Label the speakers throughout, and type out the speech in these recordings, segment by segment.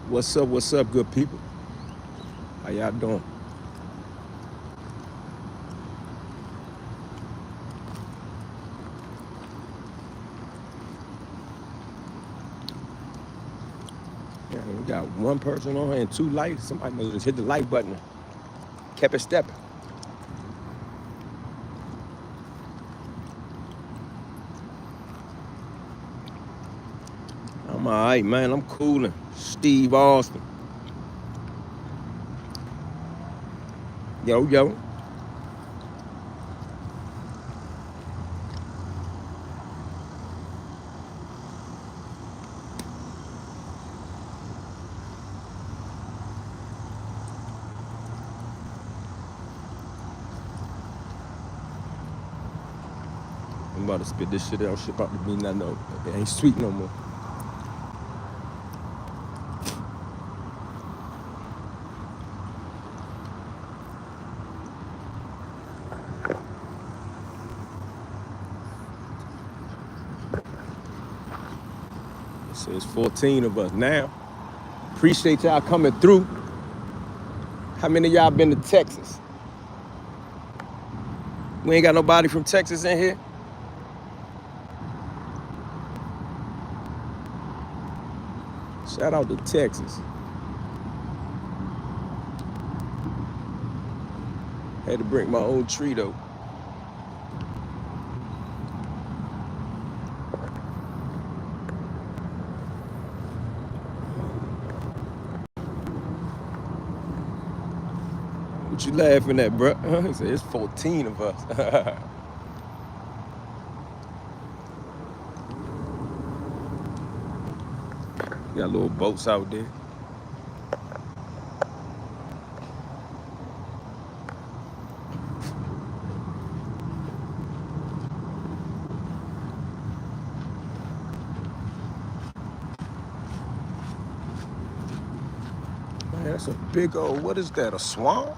Speaker 1: What's up, good people? How y'all doing? Yeah, we got one person on here and two lights. Somebody must just hit the like button. Kept it stepping. I'm all right, man. I'm coolin'. Steve Austin. Yo, yo. I'm about to spit this shit out. Shit about to be nothing. No, it ain't sweet no more. It says 14 of us now. Appreciate y'all coming through. How many of y'all been to Texas? We ain't got nobody from Texas in here. Shout out to Texas. Had to bring my own tree though. What you laughing at, bro? He said it's 14 of us. Got little boats out there. Man, that's a big old, what is that, a swamp?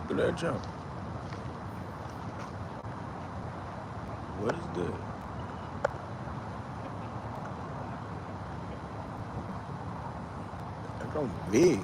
Speaker 1: Look at that jump. What is that? That goes big.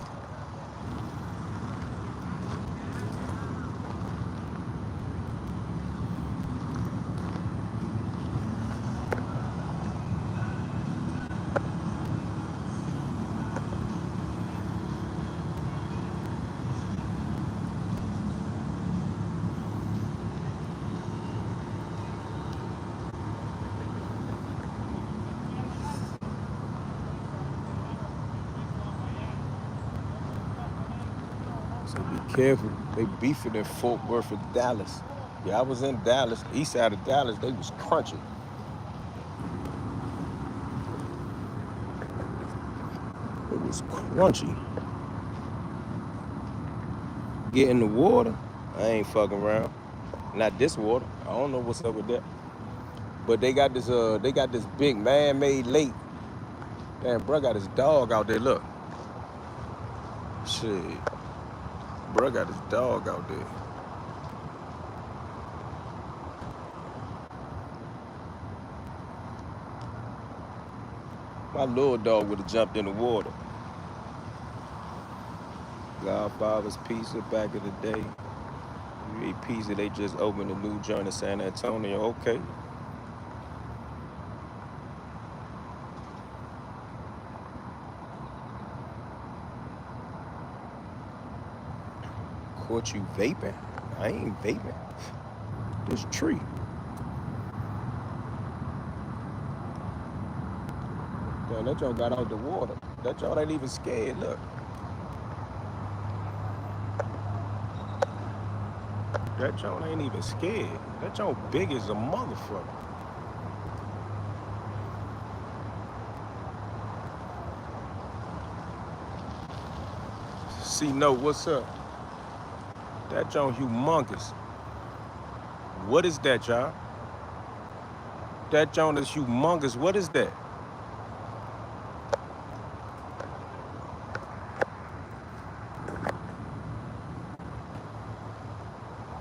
Speaker 1: So be careful. They beefing in Fort Worth and Dallas. Yeah, I was in Dallas, east side of Dallas. They was crunchy. It was crunchy. Get in the water. I ain't fucking around. Not this water. I don't know what's up with that. But they got this big man-made lake. Damn, bro got his dog out there. Look. Shit. Bro got his dog out there. My little dog would have jumped in the water. Godfather's Pizza back in the day. You eat pizza, they just opened a new joint in San Antonio. Okay. Caught you vaping? I ain't vaping. This tree. Damn, that joint got out the water. That joint ain't even scared. Look. That joint ain't even scared. That joint big as a motherfucker. See, no, what's up? That joint humongous. What is that, y'all? That joint is humongous. What is that?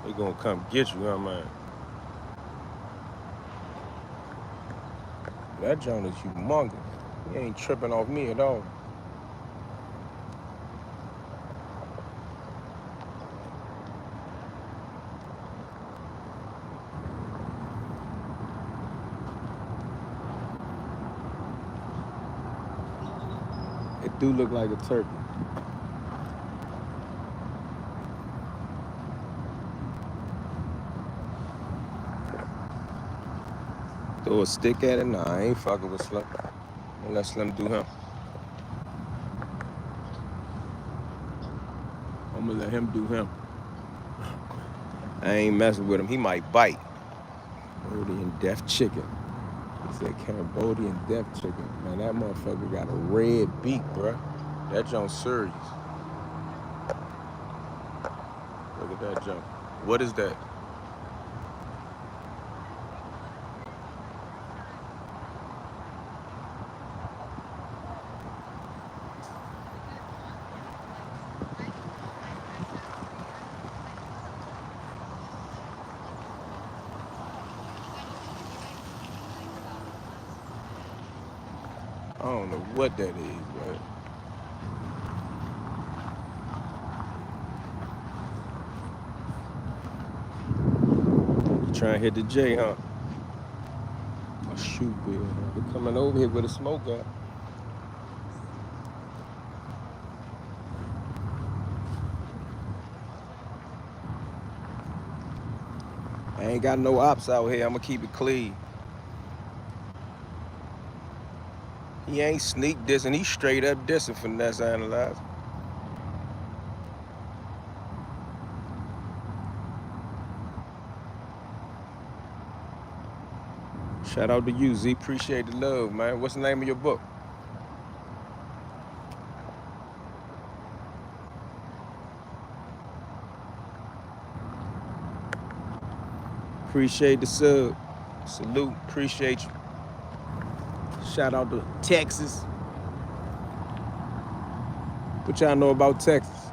Speaker 1: They gonna come get you, huh, man? That joint is humongous. He ain't tripping off me at all. It do look like a turkey. Throw a stick at it? Nah, I ain't fucking with Slim. Don't let Slim do him. I'm gonna let him do him. I ain't messing with him. He might bite. Cambodian deaf chicken. He said Cambodian deaf chicken. Man, that motherfucker got a red beak, bruh. That joint serious. Look at that jump. What is that? I don't know what that is, but you trying to hit the J, huh? A shoot bill. They're coming over here with a smoke at. I ain't got no ops out here. I'ma keep it clean. He ain't sneak dissing. He straight up dissing finesse analyzer. Shout out to you, Z. Appreciate the love, man. What's the name of your book? Appreciate the sub. Salute. Appreciate you. Shout out to Texas. What y'all know about Texas?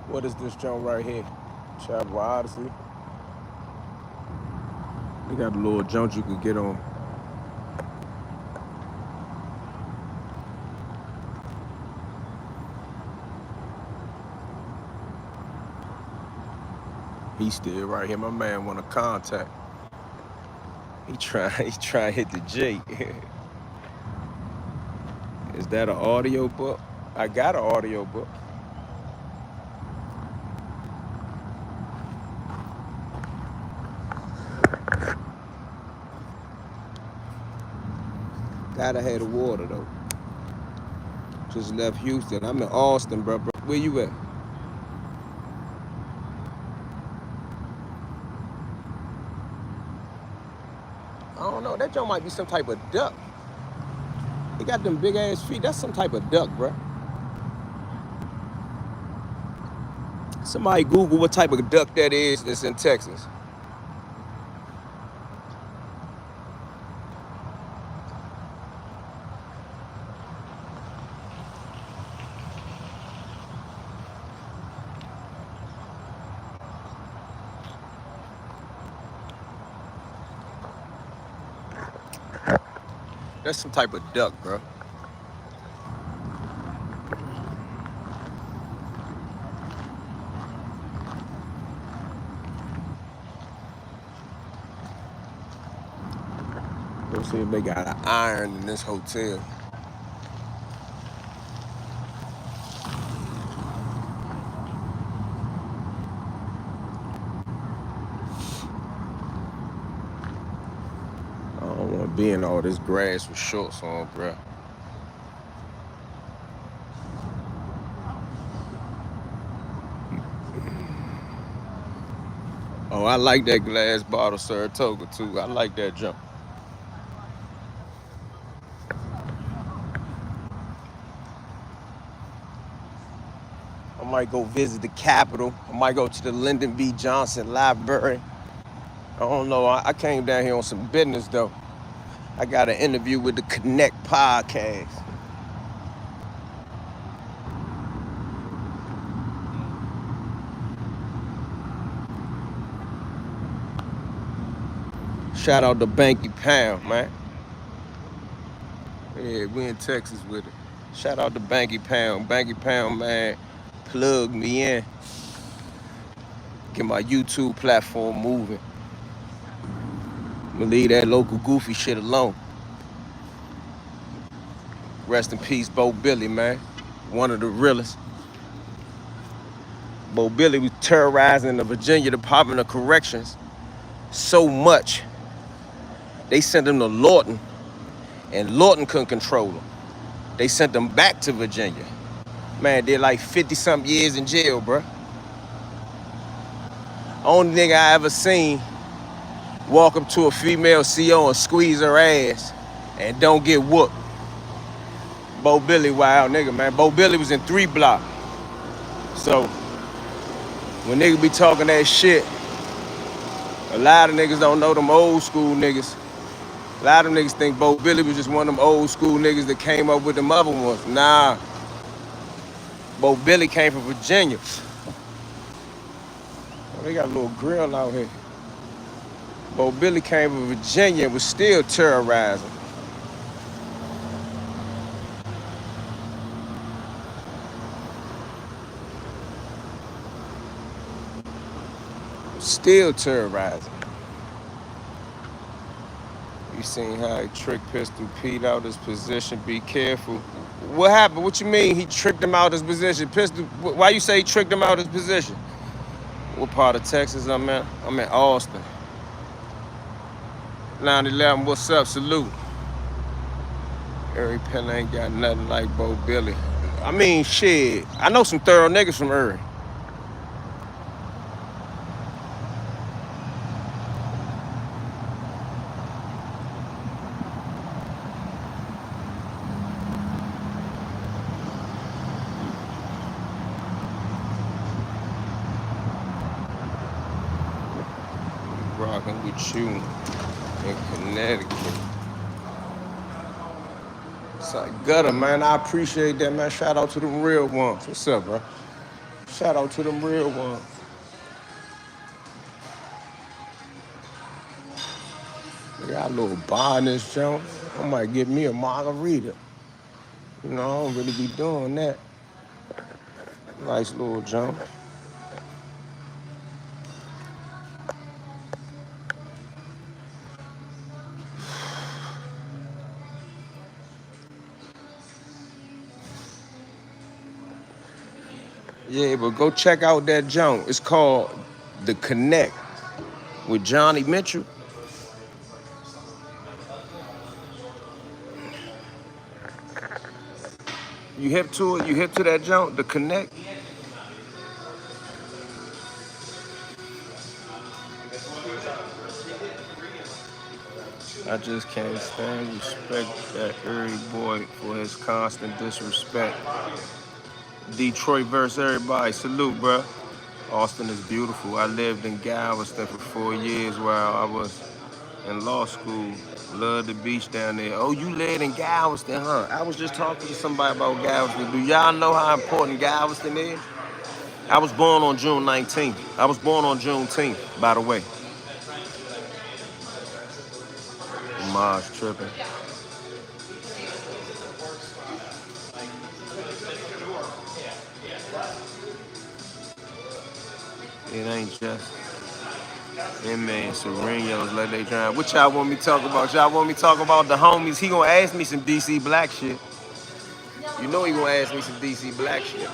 Speaker 1: What is this joint right here? Travel Odyssey. They got a little joint you can get on. He still right here. My man want to contact. He try to hit the J. Is that an audio book? I got an audio book. Gotta have the water though. Just left Houston. I'm in Austin, bro. Where you at? I don't know. That joint might be some type of duck. He got them big ass feet. That's some type of duck, bro. Somebody Google what type of duck that is that's in Texas. That's some type of duck, bro. Let's see if they got an iron in this hotel. I don't want to be in all this grass with shorts on, bro. Oh, I like that glass bottle Saratoga too. I like that jump. I might go visit the Capitol. I might go to the Lyndon B. Johnson Library. I don't know. I came down here on some business though. I got an interview with the Connect podcast. Shout out to Banky Pound, man. Yeah, we in Texas with it. Shout out to Banky Pound. Banky Pound, man, plug me in. Get my YouTube platform moving. I'ma leave that local goofy shit alone. Rest in peace, Bo Billy, man. One of the realest. Bo Billy was terrorizing the Virginia Department of Corrections so much, they sent him to Lawton, and Lawton couldn't control him. They sent him back to Virginia. Man, did like 50-something years in jail, bruh. Only nigga I ever seen walk up to a female CO and squeeze her ass and don't get whooped. Bo Billy, wild nigga, man. Bo Billy was in 3 Block. So, when niggas be talking that shit, a lot of niggas don't know them old school niggas. A lot of them niggas think Bo Billy was just one of them old school niggas that came up with them other ones. Nah. Bo Billy came from Virginia. Oh, they got a little grill out here. Bo Billy came from Virginia and was still terrorizing. Still terrorizing. You seen how he tricked Pistol Pete out his position? Be careful. What happened? What you mean he tricked him out his position? Pistol, why you say he tricked him out his position? What part of Texas I'm in? I'm in Austin. 911, what's up? Salute. Erie Penn ain't got nothing like Bo Billy. I mean, shit. I know some thorough niggas from Erie. Rocking with you in Connecticut. It's like gutter, man. I appreciate that, man. Shout out to them real ones. What's up, bro? Shout out to them real ones. They got a little bar in this joint. I might get me a margarita. You know, I don't really be doing that. Nice little joint. Yeah, but go check out that joint. It's called The Connect with Johnny Mitchell. You hip to it? You hip to that joint? The Connect? I just can't stand respect that Erie boy for his constant disrespect. Detroit versus everybody. Salute, bro. Austin is beautiful. I lived in Galveston for 4 years while I was in law school. Love the beach down there. Oh, you lived in Galveston, huh? I was just talking to somebody about Galveston. Do y'all know how important Galveston is? I was born on June 19th. I was born on Juneteenth, by the way. Mars tripping. It ain't just man, Serenos let they try. What y'all want me to talk about? Y'all want me to talk about the homies? He gonna ask me some DC black shit. You know he gonna ask me some DC black shit.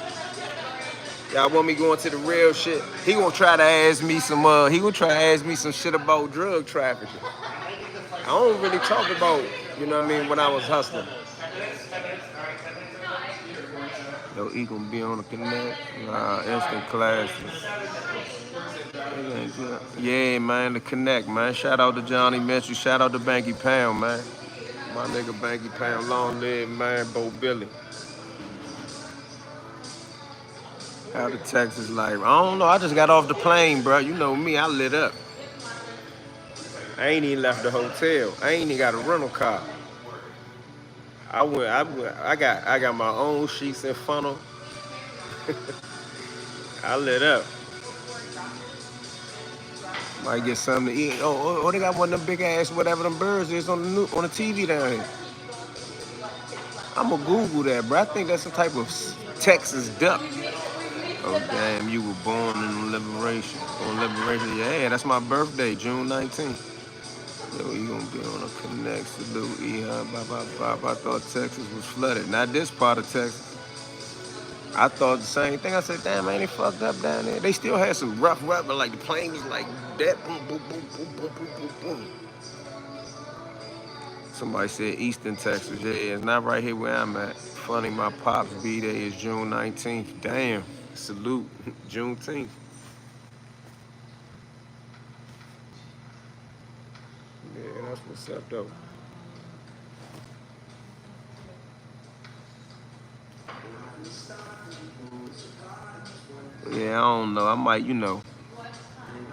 Speaker 1: Y'all want me going to the real shit? He gonna try to ask me some. He gonna try to ask me some shit about drug trafficking. I don't really talk about, you know what I mean, when I was hustling. Yo, he gonna be on the connect. Nah, instant classes. Yeah, man, the connect, man. Shout out to Johnny Mitchell. Shout out to Banky Pound, man. My nigga Banky Pound, long live, man, Bo Billy. How the Texas life? I don't know. I just got off the plane, bro. You know me, I lit up. I ain't even left the hotel. I ain't even got a rental car. I got my own sheets and funnel. I lit up. Might get something to eat. Oh, they got one of them big ass whatever them birds is on the TV down here. I'm gonna Google that, bro. I think that's some type of Texas duck. Oh damn, you were born in Liberation. On Liberation, yeah, that's my birthday, June 19th. Yo, you gonna be on a connect, salute, I thought Texas was flooded. Not this part of Texas. I thought the same thing. I said, damn, man, they fucked up down there. They still had some rough weather, like the plane was like that, boom, boom, boom, boom, boom, boom, boom, boom. Somebody said Eastern Texas. Yeah, it's not right here where I'm at. Funny, my pop's B-Day is June 19th. Damn, salute, Juneteenth. Yeah, that's what's up, though. Yeah, I don't know. I might, a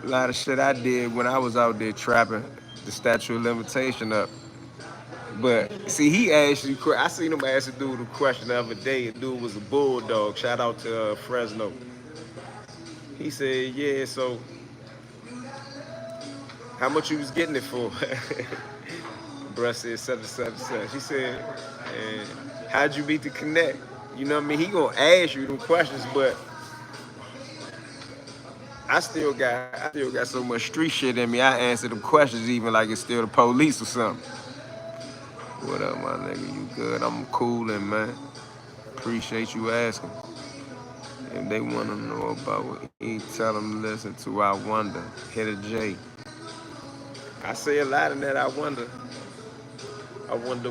Speaker 1: lot of shit I did when I was out there trapping the statute of limitation up. But see, he asked you. I seen him ask a dude a question the other day. The dude was a bulldog. Shout out to Fresno. He said, "Yeah, so how much you was getting it for?" Bruh said, "Such such." She said, "And how'd you beat the connect?" You know what I mean? He gonna ask you them questions, but I still got so much street shit in me. I answer them questions even like it's still the police or something. What up, my nigga? You good? I'm coolin', man. Appreciate you asking. If they want to know about what he tell them to listen to, I wonder. Hit a J. I say a lot in that. I wonder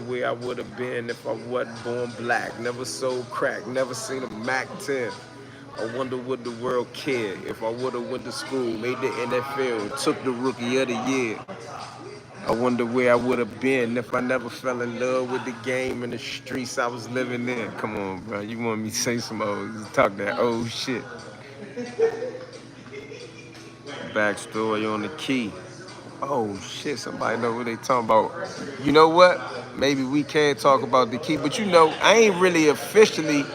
Speaker 1: where I would have been if I wasn't born black. Never sold crack. Never seen a Mac 10. I wonder would the world care if I would have went to school, made the NFL, took the Rookie of the Year. I wonder where I would have been if I never fell in love with the game and the streets I was living in. Come on, bro. You want me to say some talk that old shit. Backstory on the key. Oh shit, somebody know what they talking about. You know what? Maybe we can talk about the key, but I ain't really officially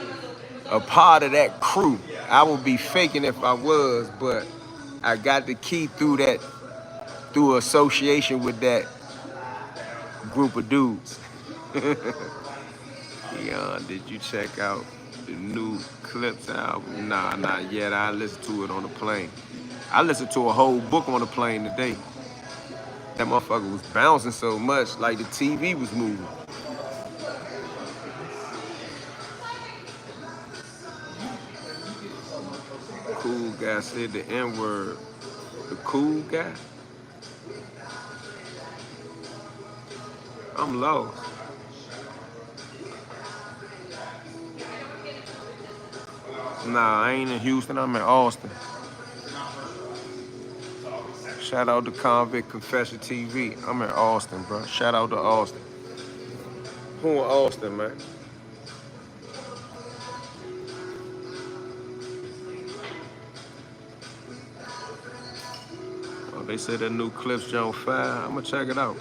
Speaker 1: a part of that crew. I would be faking if I was, but I got the key through association with that group of dudes. Yeah, did you check out the new Clips album? Nah, not yet. I listened to it on the plane. I listened to a whole book on the plane today. That motherfucker was bouncing so much, like the TV was moving. Cool guy said the N-word. The cool guy? I'm lost. Nah, I ain't in Houston. I'm in Austin. Shout out to Convict Confession TV. I'm in Austin, bro. Shout out to Austin. Who in Austin, man? Oh, they said that new Clips Jones 5. I'm gonna check it out.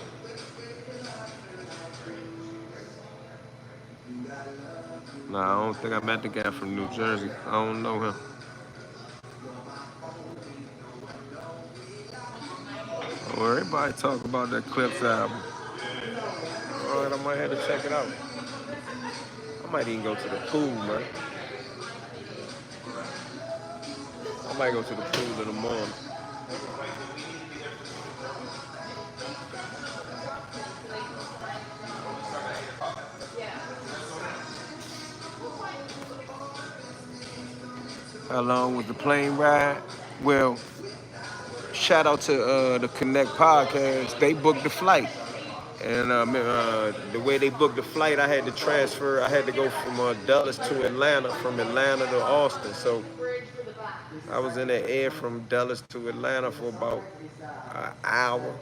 Speaker 1: Nah, I don't think I met the guy from New Jersey. I don't know him. Well, everybody talk about that Clips album. All right, I might have to check it out. I might even go to the pool, man. I might go to the pool in the morning. How long was the plane ride? Well, shout out to the Connect Podcast. They booked the flight. And the way they booked the flight, I had to transfer. I had to go from Dulles to Atlanta, from Atlanta to Austin. So I was in the air from Dulles to Atlanta for about an hour,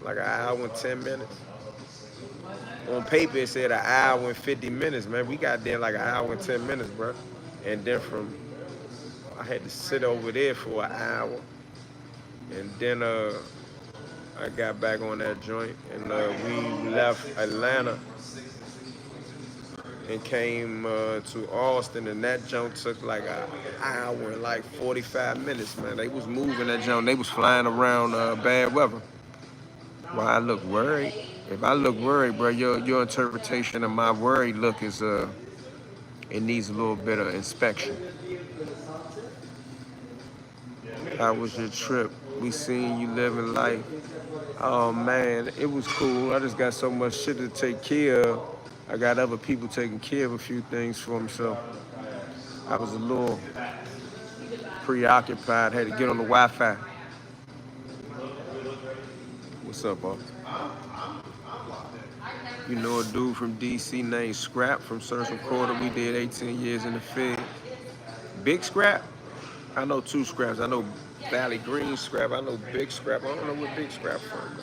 Speaker 1: like an hour and 10 minutes. On paper, it said an hour and 50 minutes, man. We got there like an hour and 10 minutes, bro. And then I had to sit over there for an hour. And then I got back on that joint, and we left Atlanta and came to Austin, and that jump took like an hour and like 45 minutes, man. They was moving that jump. They was flying around bad weather. Why I look worried? If I look worried, bro, your interpretation of my worried look is it needs a little bit of inspection. How was your trip? We seen you living life. Oh man, it was cool. I just got so much shit to take care of. I got other people taking care of a few things for me, so I was a little preoccupied. Had to get on the Wi-Fi. What's up, boss? You know a dude from DC named Scrap from Central Quarter. We did 18 years in the Fed. Big Scrap? I know two Scraps. I know Valley Green Scrap. I know Big Scrap. I don't know what Big Scrap from.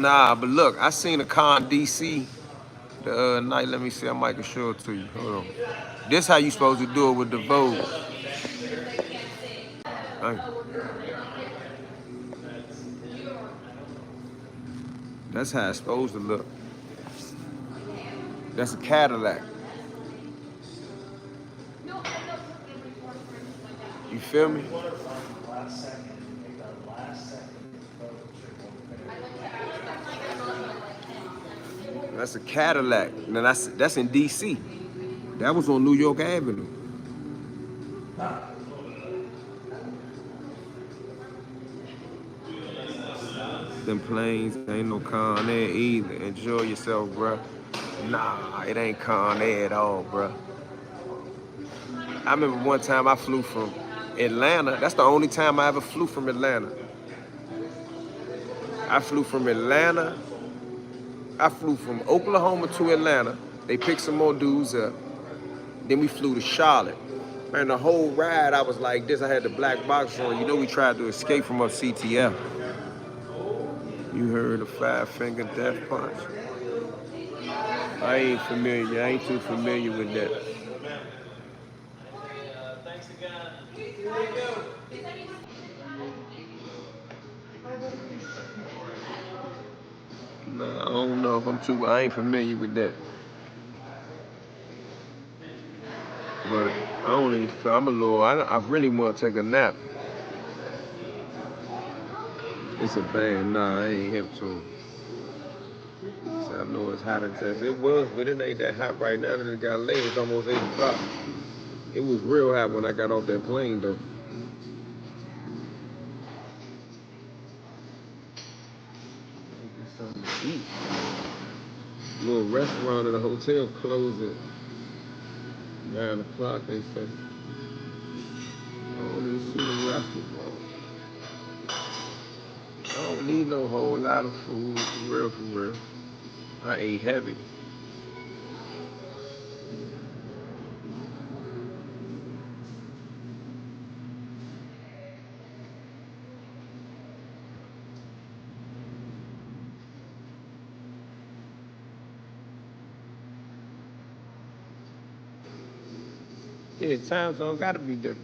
Speaker 1: Nah, but look, I seen a con DC the night. Let me see. I might can show it to you. Hold on. This how you supposed to do it with the Vogue. That's how it's supposed to look. That's a Cadillac. You feel me? That's a Cadillac. Now that's in DC. That was on New York Avenue. Them planes ain't no Con Air either. Enjoy yourself, bruh. Nah, it ain't Con Air at all, bruh. I remember one time I flew from Atlanta. That's the only time I ever flew from Atlanta. I flew from Atlanta. I flew from Oklahoma to Atlanta. They picked some more dudes up. Then we flew to Charlotte. Man, the whole ride I was like this. I had the black box on. You know we tried to escape from a CTF. You heard the five-finger death punch? I ain't familiar. I ain't too familiar with that. Nah, I don't know if I'm too. I ain't familiar with that. But I only. I'm a little. I really want to take a nap. It's a band. Nah, I ain't hip to it. So I know it's hot in Texas. It was, but it ain't that hot right now. That it got late. It's almost 8 o'clock. It was real hot when I got off that plane, though. Get something to eat. Little restaurant at the hotel closed at 9 o'clock. They said. I don't even see the restaurant. I don't need no whole lot of food, for real, for real. I ate heavy. Yeah, time zone gotta be different.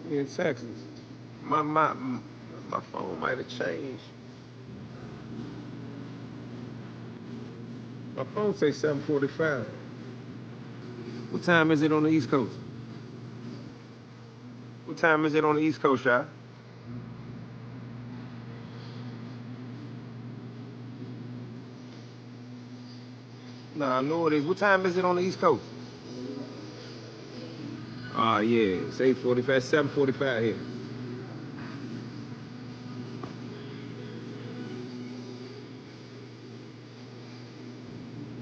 Speaker 1: We in Texas. My phone might have changed. My phone say 7:45. What time is it on the East Coast? What time is it on the East Coast, y'all? Nah, I know it is. What time is it on the East Coast? Ah, yeah, it's 8:45, 7:45 here.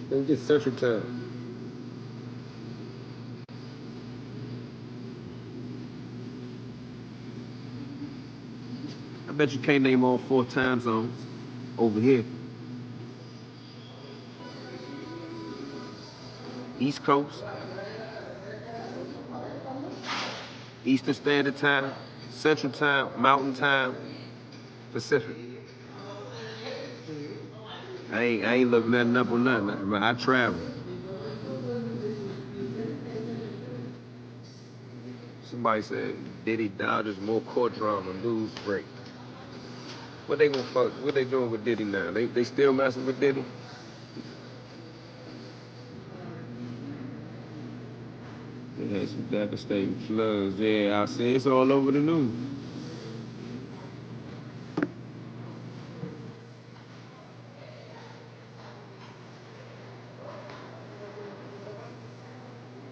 Speaker 1: Let's get Central Time. I bet you can't name all 4 time zones over here. East Coast, Eastern Standard Time, Central Time, Mountain Time, Pacific. I ain't looked nothing up on nothing, but I travel. Somebody said Diddy Dodgers more court drama, news break. What they gonna fuck? What they doing with Diddy now? They still messing with Diddy? They had some devastating floods. Yeah, I see it's all over the news.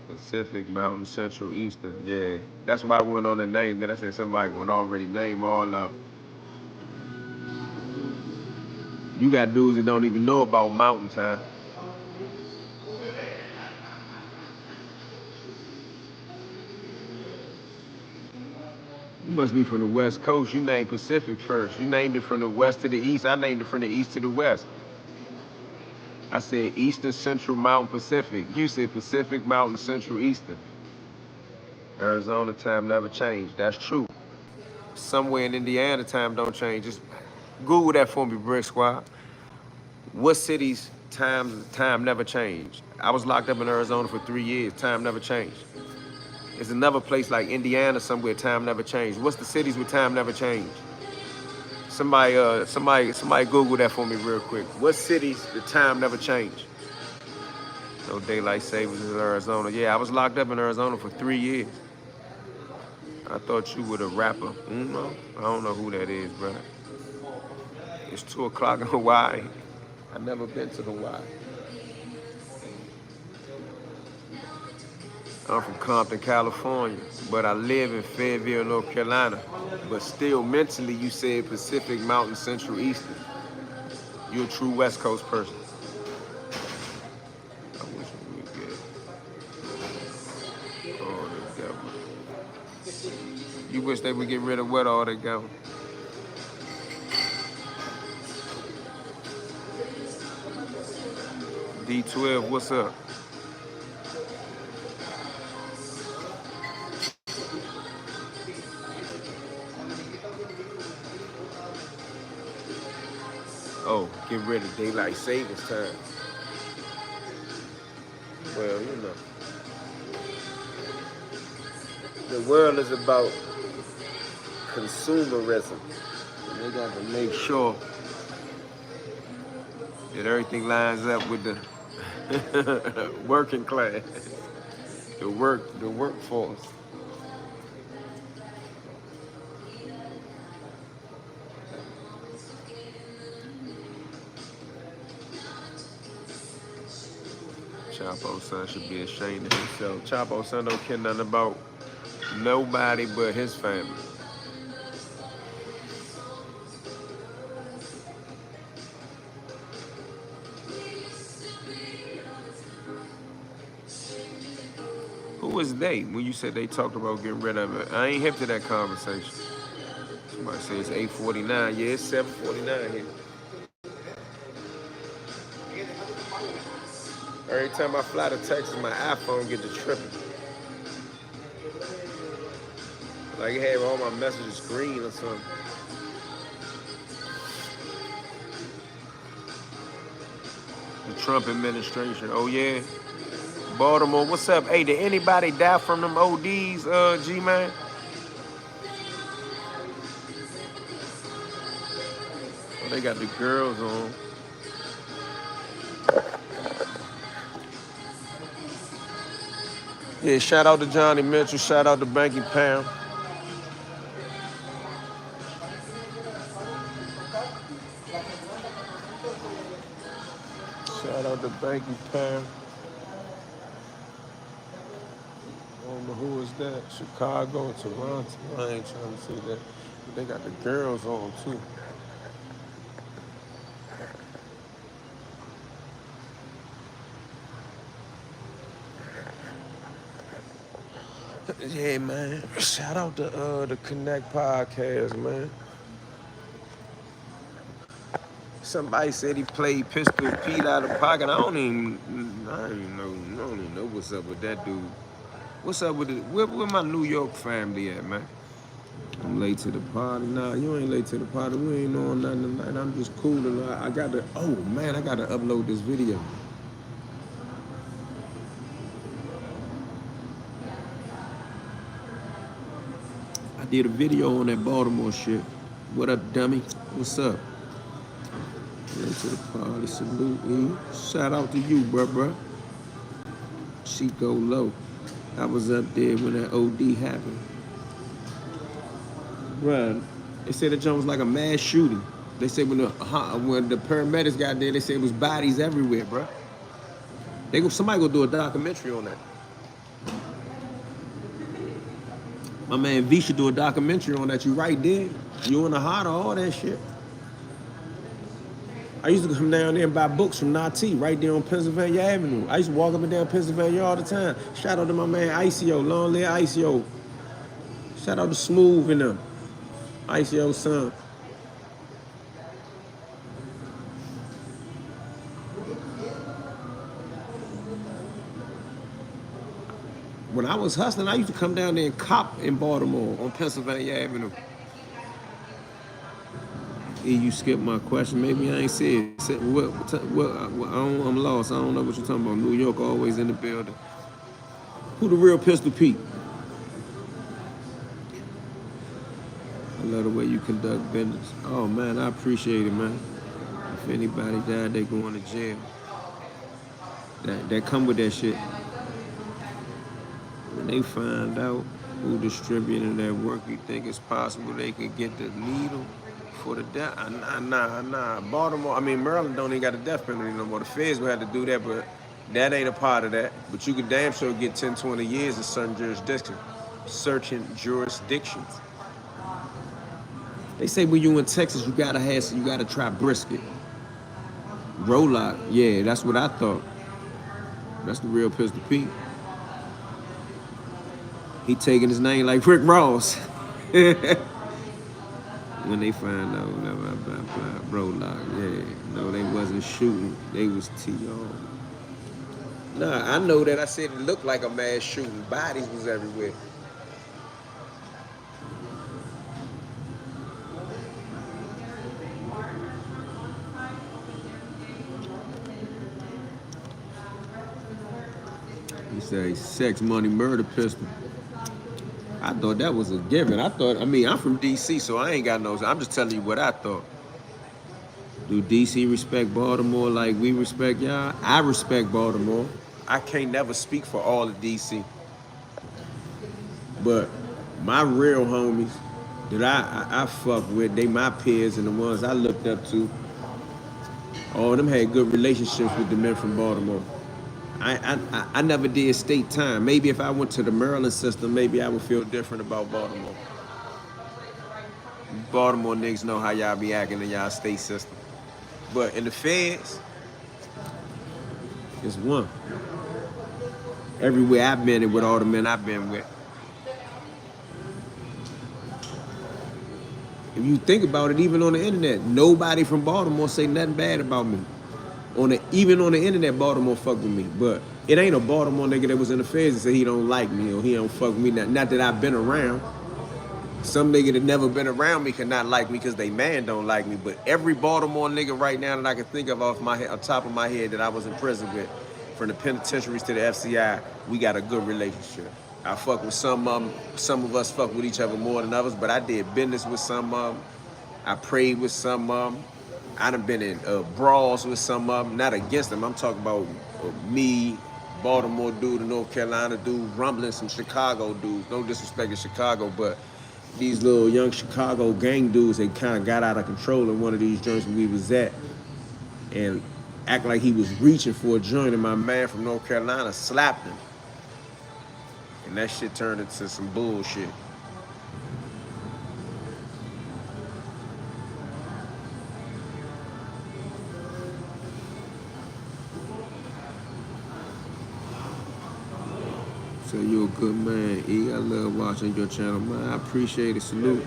Speaker 1: Pacific, Mountain, Central, Eastern. Yeah, that's why I went on the name. Then I said somebody would already name all of. You got dudes that don't even know about mountain time. You must be from the West Coast. You named Pacific first. You named it from the west to the east. I named it from the east to the west. I said Eastern, Central, Mountain, Pacific. You said Pacific, Mountain, Central, Eastern. Arizona time never changed. That's true. Somewhere in Indiana time don't change. Just Google that for me, Brick Squad. What cities time never changed? I was locked up in Arizona for 3 years. Time never changed. There's another place like Indiana somewhere time never changed. What's the cities where time never changed? Somebody Google that for me real quick. What cities the time never changed? No daylight savings in Arizona. Yeah, I was locked up in Arizona for 3 years. I thought you were a rapper. No, I don't know who that is, brother. It's 2 o'clock in Hawaii. I've never been to Hawaii. I'm from Compton, California, but I live in Fayetteville, North Carolina. But still, mentally, you said Pacific, Mountain, Central, Eastern. You're a true West Coast person. I wish we would get all the devil. You wish they would get rid of what all they got? D12, what's up? Oh, get rid of daylight savings time. Well, you know, the world is about consumerism. And they got to make sure that everything lines up with the working class, the workforce. Chapo son should be ashamed of himself. Chapo son don't care nothing about nobody but his family. Who was they when you said they talked about getting rid of it? I ain't hip to that conversation. Somebody say it's 8:49. Yeah, it's 7:49 here. Every time I fly to Texas, my iPhone get to tripping. Like it had all my messages green or something. The Trump administration. Oh yeah. Baltimore, what's up? Hey, did anybody die from them ODs, G-Man? Oh, they got the girls on. Yeah, shout out to Johnny Mitchell. Shout out to Banky Pound. Shout out to Banky Pound. I don't know who is that. Chicago, Toronto. I ain't trying to see that. But they got the girls on too. Yeah, man. Shout out to the Connect podcast, man. Somebody said he played Pistol Pete out of pocket. I don't even know what's up with that dude. What's up with it? Where my New York family at, man? I'm late to the party. Nah, you ain't late to the party. We ain't on nothing tonight. I'm just cooling. I got to, oh man, I got to upload this video. I did a video on that Baltimore shit. What up, dummy? What's up? Went to the party, salute E. Shout out to you, bruh. Chico Low. I was up there when that OD happened. Bruh, they said the joint was like a mass shooting. They said when the paramedics got there, they said it was bodies everywhere, bruh. Somebody go do a documentary on that. My man V should do a documentary on that. You right there. You in the heart of all that shit. I used to come down there and buy books from Nati right there on Pennsylvania Avenue. I used to walk up and down Pennsylvania all the time. Shout out to my man ICO, Long Live ICO. Shout out to Smooth and them. ICO son. When I was hustling, I used to come down there and cop in Baltimore on Pennsylvania Avenue. You skipped my question. Maybe I ain't said it. I'm lost. I don't know what you're talking about. New York always in the building. Who the real Pistol Pete? I love the way you conduct business. Oh man, I appreciate it, man. If anybody died, they going to jail. That come with that shit. When they find out who distributed that work, you think it's possible they could get the needle for the death? Nah. Maryland don't even got a death penalty no more. The feds will have to do that, but that ain't a part of that. But you could damn sure get 10, 20 years in certain jurisdictions. They say when you in Texas, you gotta try brisket. Roll-out, yeah, that's what I thought. That's the real Pistol Pete. He taking his name like Rick Ross. When they find out, Roll-out, yeah. No, they wasn't shooting. They was T.O. Nah, I know that. I said it looked like a mass shooting. Bodies was everywhere. You say sex, money, murder pistol. I thought that was a given. I'm from D.C., so I ain't got no. I'm just telling you what I thought. Do D.C. respect Baltimore like we respect y'all? I respect Baltimore. I can't never speak for all of D.C. But my real homies that I fuck with, they my peers and the ones I looked up to, all of them had good relationships with the men from Baltimore. I never did state time. Maybe if I went to the Maryland system, maybe I would feel different about Baltimore. Baltimore niggas know how y'all be acting in y'all state system. But in the feds, it's one. Everywhere I've been and with all the men I've been with. If you think about it, even on the internet, nobody from Baltimore say nothing bad about me. Even on the internet, Baltimore fuck with me. But it ain't a Baltimore nigga that was in the feds and say he don't like me or he don't fuck with me. Not that I've been around. Some nigga that never been around me cannot like me because they man don't like me. But every Baltimore nigga right now that I can think of off top of my head that I was in prison with, from the penitentiaries to the FCI, we got a good relationship. I fuck with some of them. Some of us fuck with each other more than others, but I did business with some of them. I prayed with some of them. I done been in brawls with some of them, not against them. I'm talking about me, Baltimore dude, a North Carolina dude, rumbling some Chicago dudes. No disrespect to Chicago, but these little young Chicago gang dudes, they kind of got out of control in one of these joints where we was at and act like he was reaching for a joint, and my man from North Carolina slapped him. And that shit turned into some bullshit. So you a good man, E. I love watching your channel, man. I appreciate it. Salute.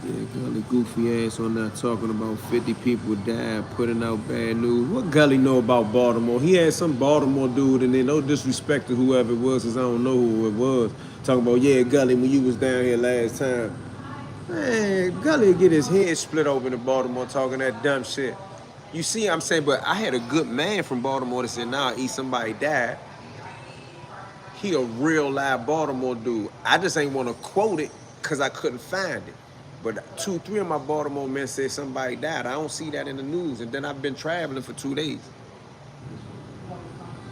Speaker 1: Yeah, Gully goofy ass on that talking about 50 people died, putting out bad news. What Gully know about Baltimore? He had some Baltimore dude, and then no disrespect to whoever it was, because I don't know who it was. Talking about, yeah, Gully, when you was down here last time. Man, Gully get his head split open in Baltimore talking that dumb shit. You see, I'm saying, but I had a good man from Baltimore that said, nah, E, somebody died. He a real live Baltimore dude. I just ain't want to quote it because I couldn't find it. But 2, 3 of my Baltimore men said somebody died. I don't see that in the news. And then I've been traveling for 2 days.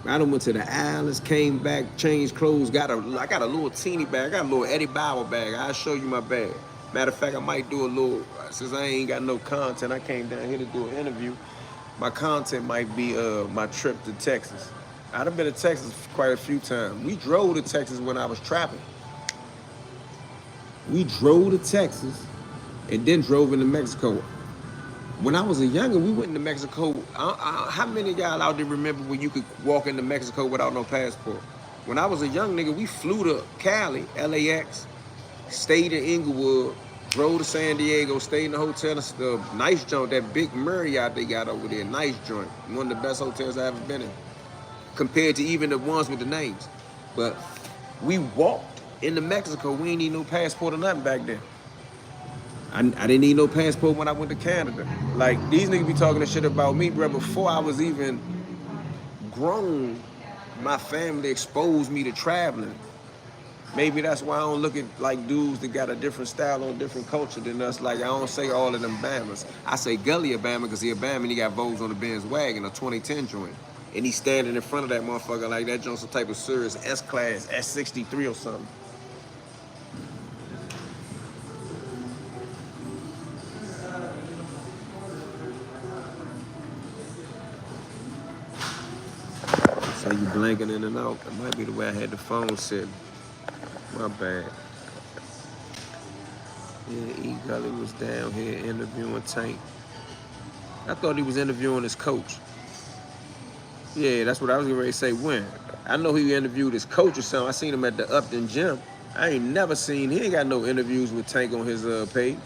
Speaker 1: I done went to the islands, came back, changed clothes, I got a little teeny bag. I got a little Eddie Bauer bag. I'll show you my bag. Matter of fact, I might do a little, since I ain't got no content, I came down here to do an interview. My content might be my trip to Texas. I've been to Texas quite a few times. We drove to Texas when I was trapping. We drove to Texas and then drove into Mexico. When I was a youngin', we went into Mexico. How many of y'all out there remember when you could walk into Mexico without no passport? When I was a young nigga, we flew to Cali, LAX, stayed in Inglewood, drove to San Diego, stayed in the hotel, the nice joint, that big Marriott they got over there, nice joint. One of the best hotels I ever been in, compared to even the ones with the names. But we walked into Mexico. We ain't need no passport or nothing back then. I didn't need no passport when I went to Canada. Like, these niggas be talking this shit about me, bro. Before I was even grown, my family exposed me to traveling. Maybe that's why I don't look at like dudes that got a different style or a different culture than us. Like, I don't say all of them Bamas. I say Gully a Bama because he a Bama and he got Vogues on the Benz wagon, a 2010 joint. And he's standing in front of that motherfucker like that joint's some type of serious S-Class, S63 or something. So you blanking in and out. That might be the way I had the phone set. My bad. Yeah, E. Gully was down here interviewing Tank. I thought he was interviewing his coach. Yeah, that's what I was getting ready to say. When? I know he interviewed his coach or something. I seen him at the Upton gym. I ain't never seen, he ain't got no interviews with Tank on his page.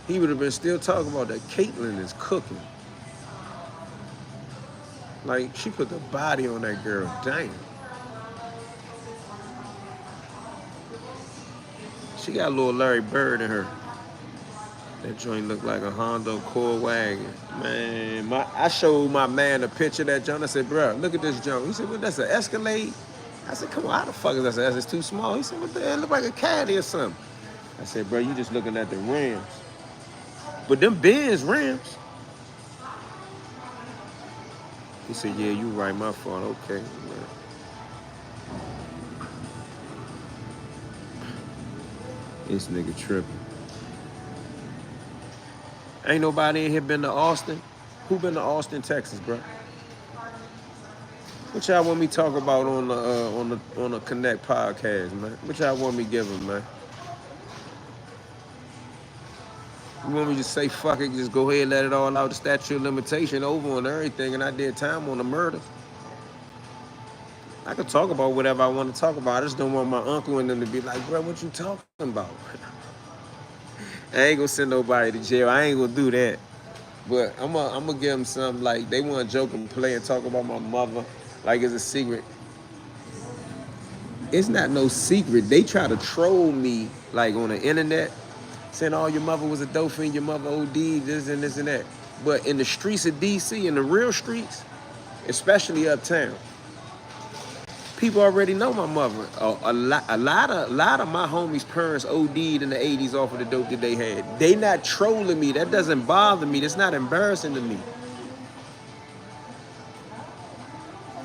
Speaker 1: He would have been still talking about that Caitlyn is cooking. Like, she put the body on that girl, damn. She got a little Larry Bird in her. That joint looked like a Honda Accord wagon. Man, I showed my man a picture of that joint. I said, bro, look at this joint. He said, well, that's an Escalade? I said, come on, how the fuck is that? I said, it's too small. He said, what the hell, look like a caddy or something. I said, bro, you just looking at the rims. But them Benz rims. He said, yeah, you right, my fault. Okay, man. This nigga tripping. Ain't nobody in here been to Austin? Who been to Austin, Texas, bro? What y'all want me talk about on the Connect podcast, man? What y'all want me give them, man? You want me to just say fuck it, just go ahead and let it all out, the statute of limitation over on everything, and I did time on the murders. I could talk about whatever I want to talk about. I just don't want my uncle and them to be like, bro, what you talking about? I ain't gonna send nobody to jail. I ain't gonna do that. But I'm gonna give them something like, they want to joke and play and talk about my mother like it's a secret. It's not no secret. They try to troll me like on the internet, saying, oh, your mother was a dope fiend, your mother OD'd, this and this and that. But in the streets of DC, in the real streets, especially uptown, people already know my mother. A lot of my homies' parents OD'd in the 80s off of the dope that they had. They not trolling me. That doesn't bother me. That's not embarrassing to me.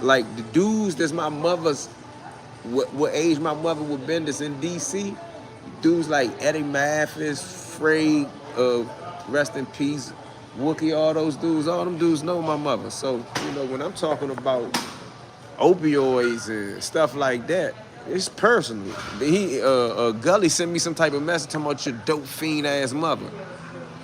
Speaker 1: Like the dudes that's my mother's, what age my mother would been that's in DC, dudes like Eddie Mathis, Frey, rest in peace, Wookie, all those dudes, all them dudes know my mother. So, you know, when I'm talking about opioids and stuff like that, it's personal. Gully sent me some type of message talking about your dope fiend ass mother.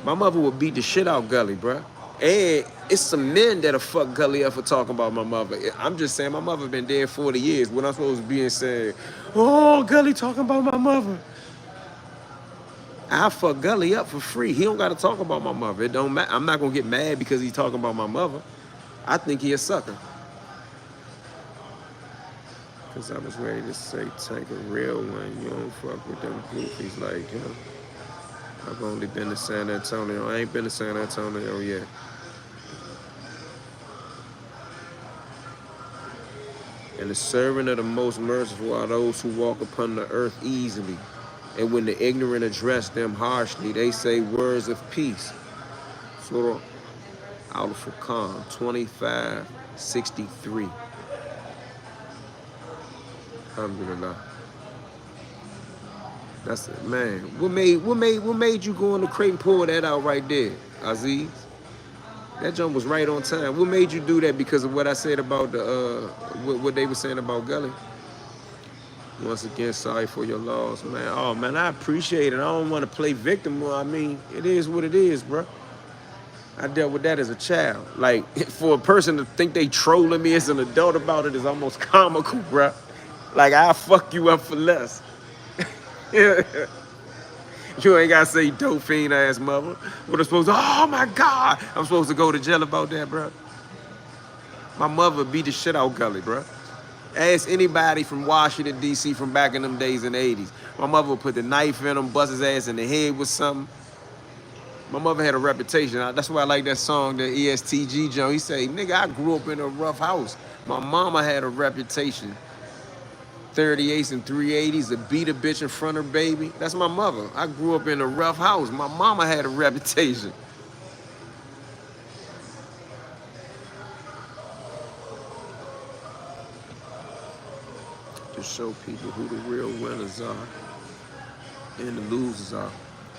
Speaker 1: My mother would beat the shit out Gully, bruh. And it's some men that'll fuck Gully up for talking about my mother. I'm just saying, my mother been dead 40 years. When I'm supposed to be and saying, oh, Gully talking about my mother. I fuck Gully up for free. He don't got to talk about my mother. It don't matter. I'm not going to get mad because he's talking about my mother. I think he a sucker. Because I was ready to say, take a real one. You don't fuck with them goofies like him. I've only been to San Antonio. I ain't been to San Antonio yet. And the servant of the most merciful are those who walk upon the earth easily. And when the ignorant address them harshly, they say words of peace. Surah Al-Furqan 25:63. Alhamdulillah. That's it, man. What made you go in the crate and pull that out right there, Aziz? That jump was right on time. What made you do that? Because of what I said about the what they were saying about Gully? Once again, sorry for your loss, man. Oh man, I appreciate it. I don't want to play victim. I mean, it is what it is, bro. I dealt with that as a child. Like, for a person to think they trolling me as an adult about it is almost comical, bro. Like, I'll fuck you up for less. You ain't gotta say dope fiend ass mother. But I'm supposed to, oh my God, I'm supposed to go to jail about that, bro. My mother beat the shit out Gully, bro. Ask anybody from Washington, D.C. from back in them days in the 80s. My mother would put the knife in him, bust his ass in the head with something. My mother had a reputation. That's why I like that song, the ESTG Joe. He say, nigga, I grew up in a rough house. My mama had a reputation. 38s and 380s to beat a bitch in front of her baby. That's my mother. I grew up in a rough house. My mama had a reputation. To show people who the real winners are and the losers are.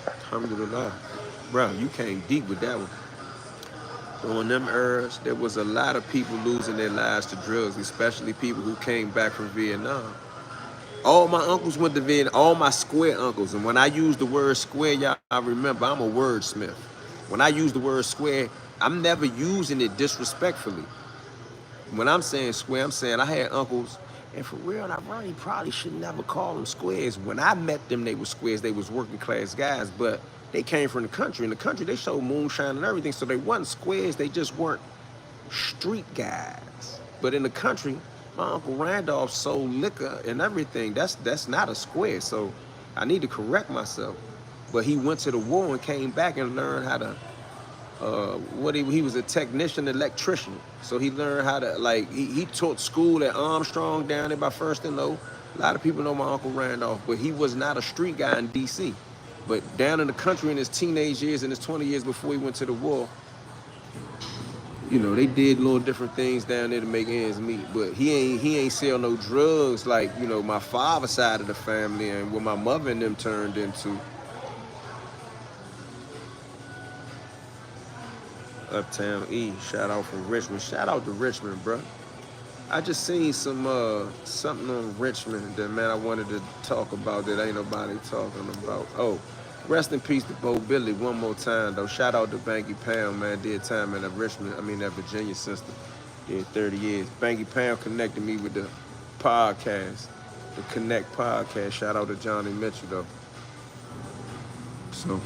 Speaker 1: Alhamdulillah. Bro, you came deep with that one. On them eras, there was a lot of people losing their lives to drugs, especially people who came back from Vietnam. All my uncles went to Vietnam, all my square uncles. And when I use the word square, y'all remember, I'm a wordsmith. When I use the word square, I'm never using it disrespectfully. When I'm saying square, I'm saying I had uncles, and for real, I really probably should never call them squares. When I met them, they were squares. They was working class guys, but they came from the country. In the country, they showed moonshine and everything, so they wasn't squares. They just weren't street guys. But in the country, my Uncle Randolph sold liquor and everything. That's not a square, so I need to correct myself. But he went to the war and came back and learned how to, he was a technician, electrician. So he learned how to, like, he taught school at Armstrong down there by First and Low. A lot of people know my Uncle Randolph, but he was not a street guy in D.C. But down in the country in his teenage years and his 20 years before he went to the war, you know, they did little different things down there to make ends meet. But he ain't sell no drugs like, you know, my father's side of the family and what my mother and them turned into. Uptown E, shout out from Richmond. Shout out to Richmond, bro. I just seen some something on Richmond that, man, I wanted to talk about that ain't nobody talking about. Oh, rest in peace to Bo Billy one more time, though. Shout out to Banky Pound, man. Did time in that Virginia system. Did 30 years. Banky Pound connected me with the podcast, the Connect podcast. Shout out to Johnny Mitchell, though. So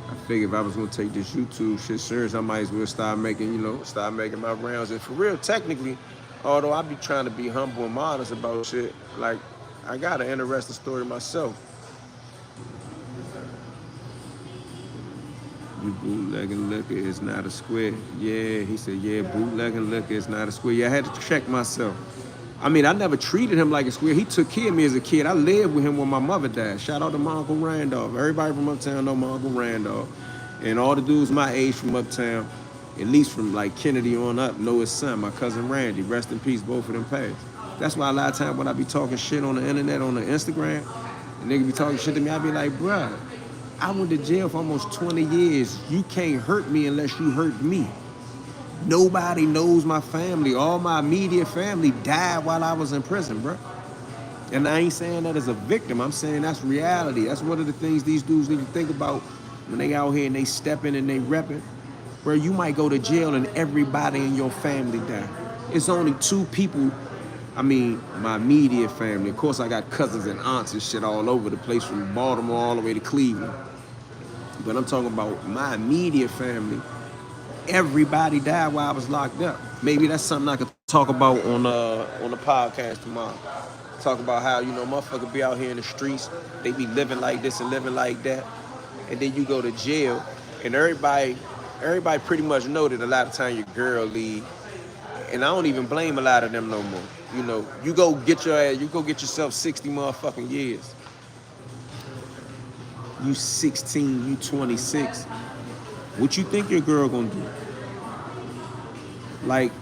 Speaker 1: I figured if I was gonna take this YouTube shit serious, I might as well start making my rounds. And for real, technically, although I be trying to be humble and modest about shit, like, I got an interesting story myself. You bootlegging liquor is not a square. Yeah, he said, yeah, bootlegging liquor is not a square. Yeah, I had to check myself. I mean, I never treated him like a square. He took care of me as a kid. I lived with him when my mother died. Shout out to my Uncle Randolph. Everybody from Uptown know my Uncle Randolph. And all the dudes my age from Uptown, at least from like Kennedy on up, know his son, my cousin Randy. Rest in peace, both of them passed. That's why a lot of times when I be talking shit on the internet, on the Instagram, and niggas be talking shit to me, I be like, bruh, I went to jail for almost 20 years. You can't hurt me unless you hurt me. Nobody knows my family. All my immediate family died while I was in prison, bro. And I ain't saying that as a victim. I'm saying that's reality. That's one of the things these dudes need to think about when they out here and they stepping and they repping. Bro, you might go to jail and everybody in your family die. It's only 2 people, my immediate family. Of course, I got cousins and aunts and shit all over the place from Baltimore all the way to Cleveland. But I'm talking about my immediate family. Everybody died while I was locked up. Maybe that's something I could talk about on the podcast tomorrow. Talk about how, you know, motherfuckers be out here in the streets. They be living like this and living like that. And then you go to jail. And everybody pretty much know that a lot of time your girl leave. And I don't even blame a lot of them no more. You know, you go get yourself 60 motherfucking years. You 16, you 26. What you think your girl gonna do? Like,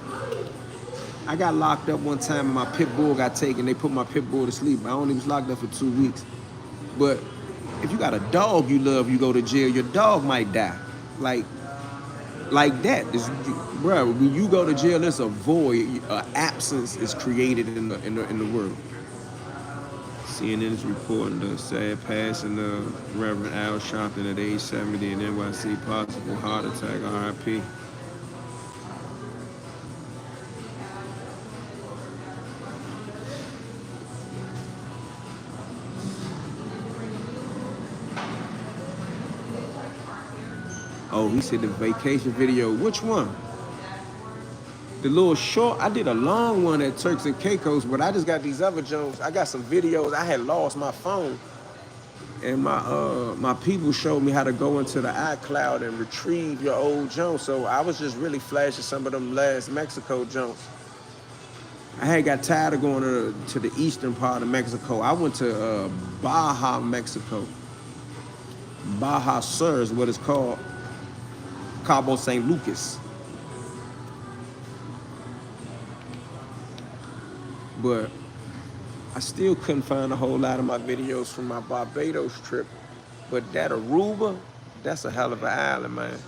Speaker 1: I got locked up one time and my pit bull got taken. They put my pit bull to sleep. I only was locked up for 2 weeks. But if you got a dog you love, you go to jail, your dog might die. Like that. Bro, when you go to jail, there's a void, absence is created in the world. CNN is reporting the sad passing of Reverend Al Sharpton at age 70 in NYC, possible heart attack, RIP. Oh, he said the vacation video. Which one? The little short. I did a long one at Turks and Caicos, but I just got these other Jones. I got some videos. I had lost my phone, and my people showed me how to go into the iCloud and retrieve your old Jones. So I was just really flashing some of them last Mexico Jones. I had got tired of going to the eastern part of Mexico. I went to Baja, Mexico. Baja Sur is what it's called. Cabo San Lucas. But I still couldn't find a whole lot of my videos from my Barbados trip. But that Aruba, that's a hell of an island, man.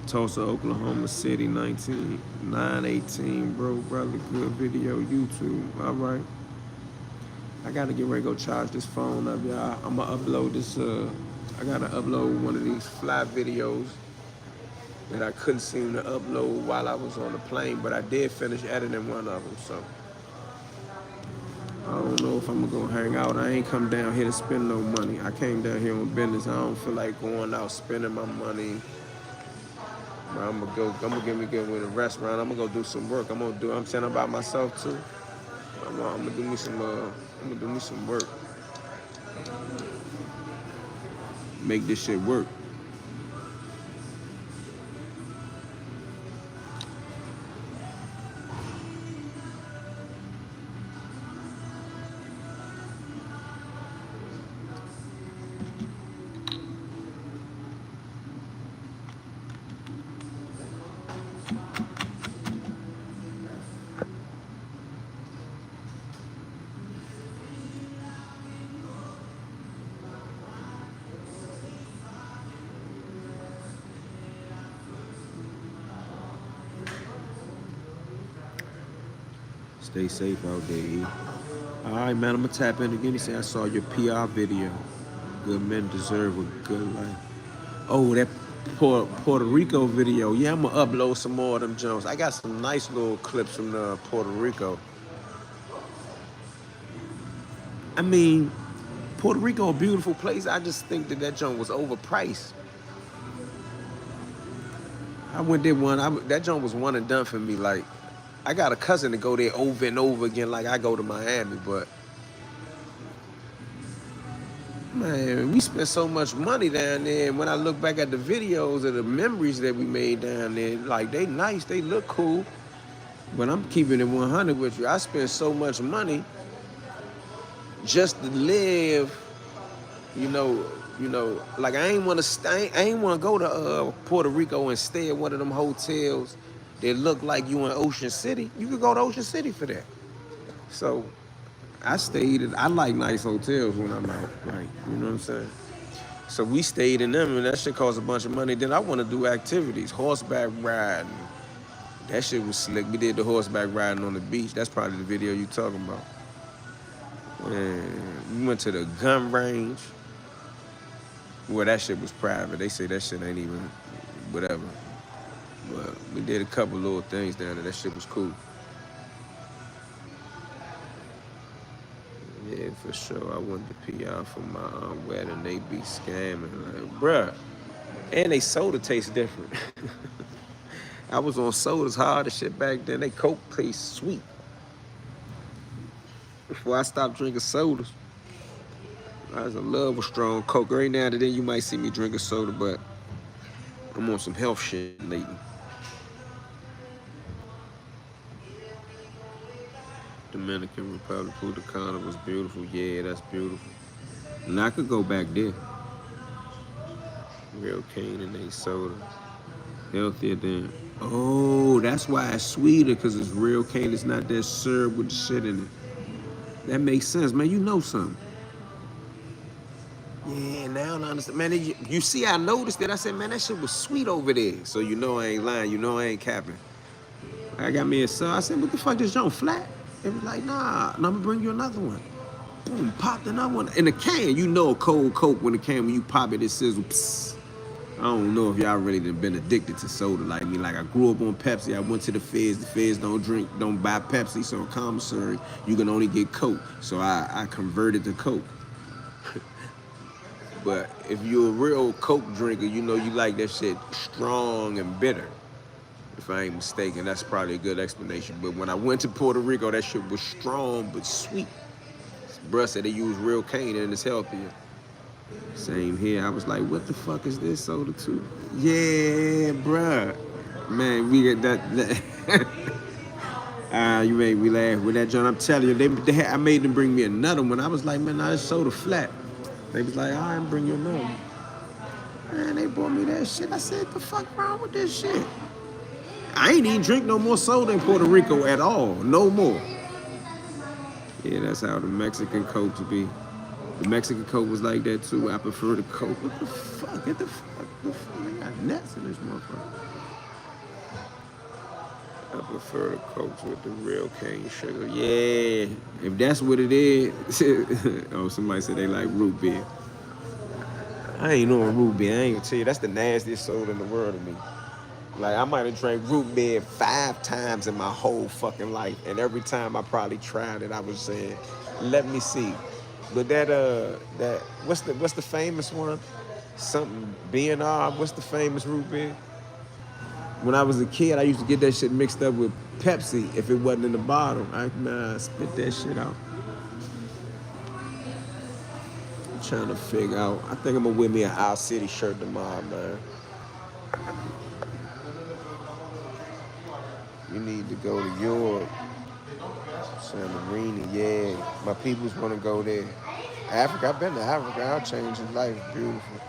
Speaker 1: Tulsa, Oklahoma City, 9/18, bro, brother, good video, YouTube, all right. I gotta get ready to go charge this phone up, y'all. I'm gonna upload this, I gotta upload one of these fly videos that I couldn't seem to upload while I was on the plane, but I did finish editing one of them, so. I don't know if I'm gonna go hang out. I ain't come down here to spend no money. I came down here on business. I don't feel like going out spending my money. But I'm gonna get me with a restaurant. I'm gonna go do some work. I'm saying about myself too. I'm gonna do me some work. Make this shit work. Stay safe out there, E. All right, man, I'm gonna tap in again. He said, I saw your PR video. Good men deserve a good life. Oh, that Puerto Rico video. Yeah, I'm gonna upload some more of them Jones. I got some nice little clips from Puerto Rico. I mean, Puerto Rico, a beautiful place. I just think that joint was overpriced. I went there that joint was one and done for me. Like, I got a cousin to go there over and over again like I go to Miami, but man, we spent so much money down there, and when I look back at the videos of the memories that we made down there, like, they nice, they look cool, but I'm keeping it 100 with you. I spent so much money just to live, like I ain't want to go to Puerto Rico and stay at one of them hotels that look like you in Ocean City. You could go to Ocean City for that. So I like nice hotels when I'm out, like, you know what I'm saying? So we stayed in them, and that shit cost a bunch of money. Then I want to do activities, horseback riding. That shit was slick. We did the horseback riding on the beach. That's probably the video you talking about. And we went to the gun range. Well, that shit was private. They say that shit ain't even whatever. But we did a couple little things down there. That shit was cool. Yeah, for sure. I went to PR for my wedding. They be scamming. Like, bruh. And they soda tastes different. I was on sodas hard as shit back then. They Coke tastes sweet. Before I stopped drinking sodas, I was in love with strong Coke. Right now, today you might see me drinking soda, but I'm on some health shit lately. Dominican Republic, Punta Cana was beautiful. Yeah, that's beautiful. And I could go back there. Real cane and they soda. Healthier than. Oh, that's why it's sweeter, because it's real cane. It's not that syrup with the shit in it. That makes sense, man. You know something. Yeah, now I understand. Man, you see, I noticed that. I said, man, that shit was sweet over there. So you know I ain't lying. You know I ain't capping. I got me a sub. I said, what the fuck, this joint flat? It was like, nah, and I'm gonna bring you another one. Boom, popped another one. In the can, you know a cold Coke when the can, when you pop it, it sizzle. Psst. I don't know if y'all really done been addicted to soda like me. Like I grew up on Pepsi. I went to the feds. The feds don't buy Pepsi. So in commissary, you can only get Coke. So I converted to Coke. But if you're a real Coke drinker, you know you like that shit strong and bitter. If I ain't mistaken, that's probably a good explanation. But when I went to Puerto Rico, that shit was strong but sweet. Bruh said they use real cane and it's healthier. Same here. I was like, what the fuck is this soda too? Yeah, bruh. Man, we get that. You made me laugh with that, John. I'm telling you, I made them bring me another one. I was like, man, nah, this soda flat. They was like, I ain't bring you another one. Man, they brought me that shit. I said, the fuck wrong with this shit? I ain't even drink no more soda in Puerto Rico at all. No more. Yeah, that's how the Mexican Cokes be. The Mexican Coke was like that too. I prefer the Coke. What the fuck? Get the fuck. The fuck? I got nuts in this motherfucker. I prefer the Cokes with the real cane sugar. Yeah. If that's what it is. Oh, somebody said they like root beer. I ain't on root beer. I ain't gonna tell you. That's the nastiest soda in the world to me. Like, I might have drank root beer 5 times in my whole fucking life. And every time I probably tried it, I was saying, let me see. But what's the famous one? Something BNR, what's the famous root beer? When I was a kid, I used to get that shit mixed up with Pepsi if it wasn't in the bottle. I spit that shit out. I'm trying to figure out. I think I'm gonna wear me an Our City shirt tomorrow, man. You need to go to Europe. Santorini, yeah. My peoples want to go there. Africa, I've been to Africa. I'll change his life. It's beautiful.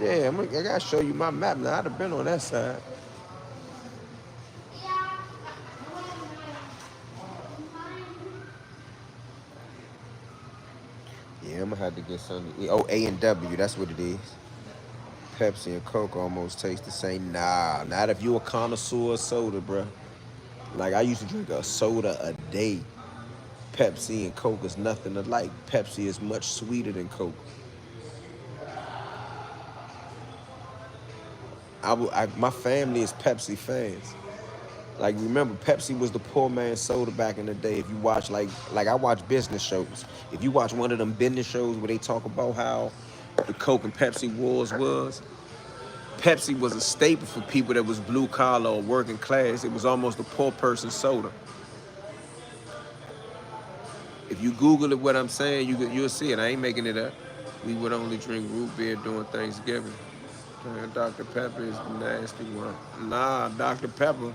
Speaker 1: Yeah, I gotta show you my map now. I'd have been on that side. Yeah, I'm gonna have to get something to eat. Oh, A&W, that's what it is. Pepsi and Coke almost taste the same. Nah, not if you a connoisseur of soda, bruh. Like, I used to drink a soda a day. Pepsi and Coke is nothing alike. Pepsi is much sweeter than Coke. My family is Pepsi fans. Like, remember, Pepsi was the poor man's soda back in the day. If you watch, like I watch business shows. If you watch one of them business shows where they talk about how the Coke and Pepsi wars was, Pepsi was a staple for people that was blue collar or working class. It was almost a poor person's soda. If you Google it, what I'm saying, you'll see it. I ain't making it up. We would only drink root beer during Thanksgiving. Dr. Pepper is the nasty one. Nah, Dr. Pepper.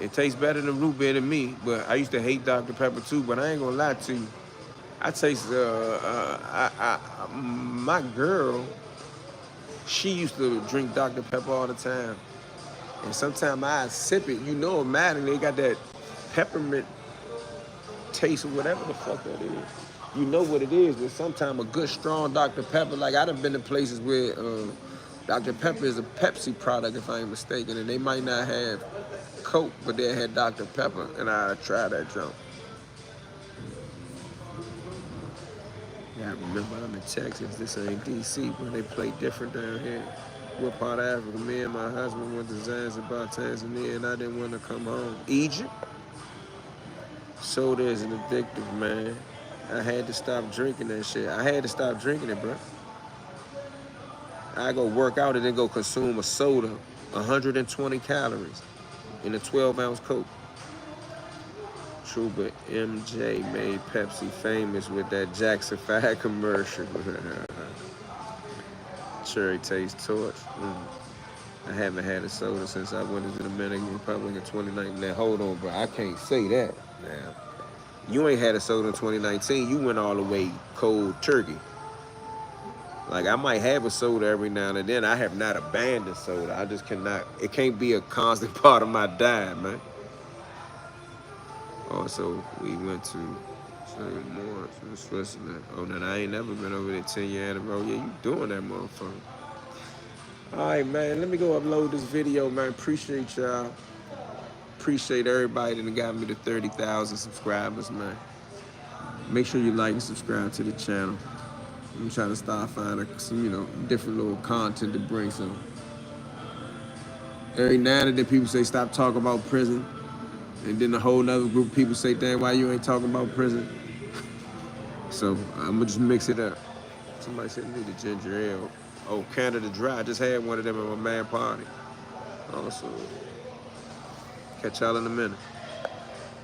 Speaker 1: It tastes better than root beer to me, but I used to hate Dr. Pepper too, but I ain't gonna lie to you. I taste, my girl, she used to drink Dr. Pepper all the time. And sometimes I sip it, you know, automatically they got that peppermint taste or whatever the fuck that is. You know what it is, but sometimes a good strong Dr. Pepper, like I done been to places where Dr. Pepper is a Pepsi product, if I ain't mistaken, and they might not have Coke, but they had Dr. Pepper, and I tried that junk. Yeah, I remember I'm in Texas. This ain't DC, but they play different down here. What part of Africa? Me and my husband went to Zanzibar, Tanzania, and I didn't want to come home. Egypt? Soda is an addictive, man. I had to stop drinking that shit. I had to stop drinking it, bro. I go work out and then go consume a soda, 120 calories in a 12-ounce Coke. True, but MJ made Pepsi famous with that Jacksonfied commercial. Cherry Taste Torch. I haven't had a soda since I went into the Dominican Republic in 2019. Now, hold on, bro. I can't say that now. You ain't had a soda in 2019. You went all the way cold turkey. Like I might have a soda every now and then. I have not abandoned soda. I just cannot. It can't be a constant part of my diet, man. Also, we went to more to Switzerland. Oh, no, I ain't never been over there 10-year anniversary. Yeah, you doing that, motherfucker. All right, man. Let me go upload this video, man. Appreciate y'all. Appreciate everybody that got me to 30,000 subscribers, man. Make sure you like and subscribe to the channel. I'm trying to start finding some, different little content to bring some. Every now and then people say stop talking about prison. And then a whole nother group of people say, damn, why you ain't talking about prison? So I'm gonna just mix it up. Somebody said need a ginger ale. Oh, Canada Dry. I just had one of them at my man party. Also, catch y'all in a minute.